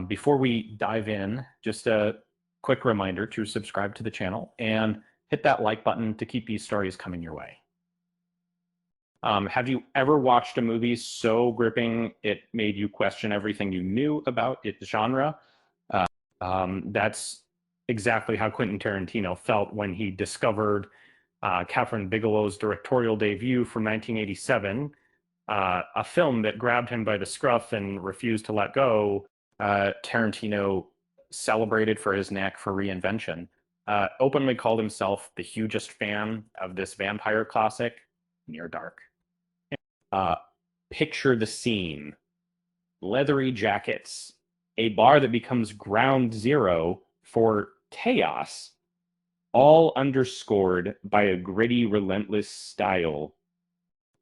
Before we dive in, just a quick reminder to subscribe to the channel and hit that like button to keep these stories coming your way. Have you ever watched a movie so gripping it made you question everything you knew about its genre? That's exactly how Quentin Tarantino felt when he discovered Catherine Bigelow's directorial debut from 1987, a film that grabbed him by the scruff and refused to let go. Tarantino celebrated for his knack for reinvention, openly called himself the hugest fan of this vampire classic, Near Dark. Uh, Picture the scene: leathery jackets, a bar that becomes ground zero for chaos, all underscored by a gritty, relentless style.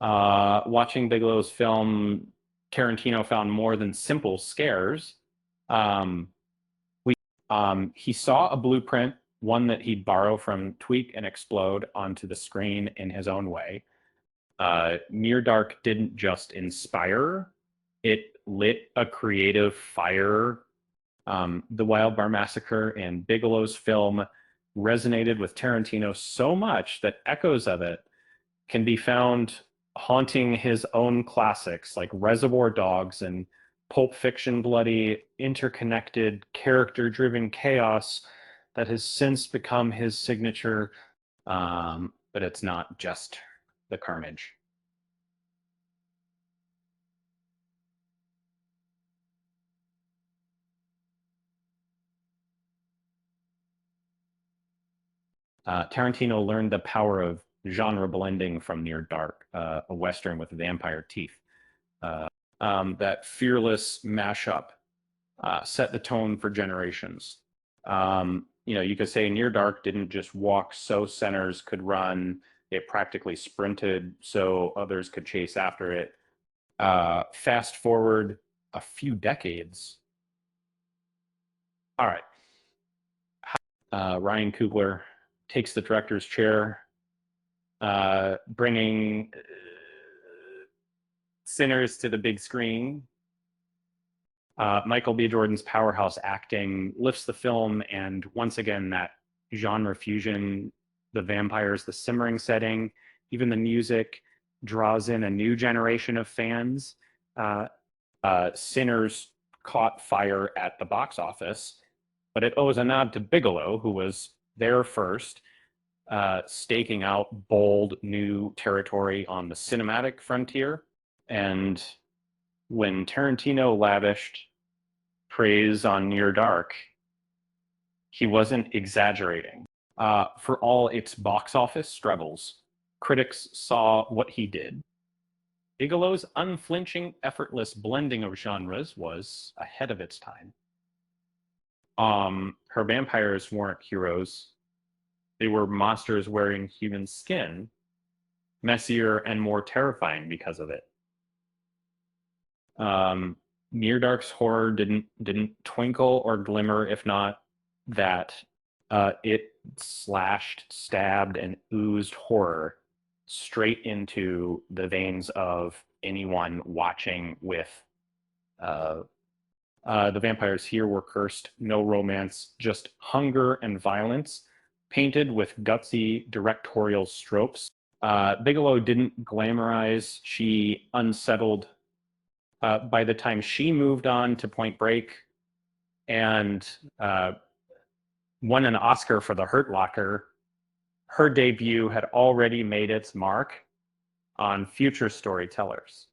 Watching Bigelow's film, Tarantino found more than simple scares. Um, he saw a blueprint, one that he'd borrow from Tweak and Explode onto the screen in his own way. Near Dark didn't just inspire, it lit a creative fire. The Wild Bar Massacre and Bigelow's film resonated with Tarantino so much that echoes of it can be found haunting his own classics like Reservoir Dogs and Pulp Fiction. Bloody, interconnected, character-driven chaos that has since become his signature, but it's not just the carnage. Tarantino learned the power of genre blending from Near Dark, a Western with vampire teeth. That fearless mashup set the tone for generations. You could say Near Dark didn't just walk so sinners could run, it practically sprinted so others could chase after it. Fast forward a few decades. All right. Ryan Coogler takes the director's chair, bringing Sinners to the big screen. Michael B. Jordan's powerhouse acting lifts the film, and once again, that genre fusion, the vampires, the simmering setting, even the music draws in a new generation of fans. Sinners caught fire at the box office, but it owes a nod to Bigelow, who was there first, staking out bold new territory on the cinematic frontier. And when Tarantino lavished praise on Near Dark, he wasn't exaggerating. For all its box office struggles, critics saw what he did. Bigelow's unflinching, effortless blending of genres was ahead of its time. Her vampires weren't heroes. They were monsters wearing human skin, messier and more terrifying because of it. Near Dark's horror didn't twinkle or glimmer, if not that it slashed, stabbed, and oozed horror straight into the veins of anyone watching with. The vampires here were cursed, no romance, just hunger and violence, painted with gutsy directorial strokes. Bigelow didn't glamorize, she unsettled. By the time she moved on to Point Break and won an Oscar for The Hurt Locker, her debut had already made its mark on future storytellers.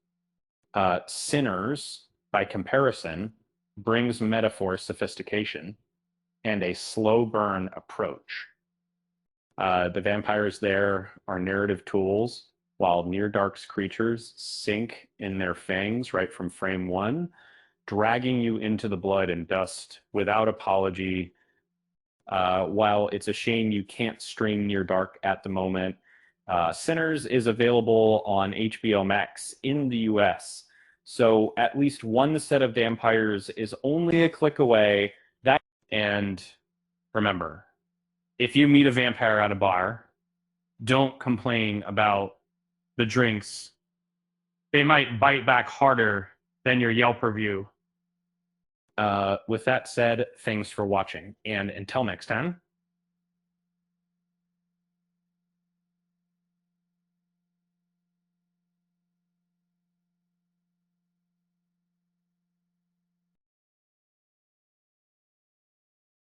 Sinners, by comparison, brings metaphor sophistication and a slow burn approach. The vampires there are narrative tools, while Near Dark's creatures sink in their fangs right from frame one, dragging you into the blood and dust without apology. While it's a shame you can't stream Near Dark at the moment, Sinners is available on HBO Max in the US. So at least one set of vampires is only a click away. And remember, if you meet a vampire at a bar, don't complain about the drinks. They might bite back harder than your Yelp review. With that said, thanks for watching, and until next time.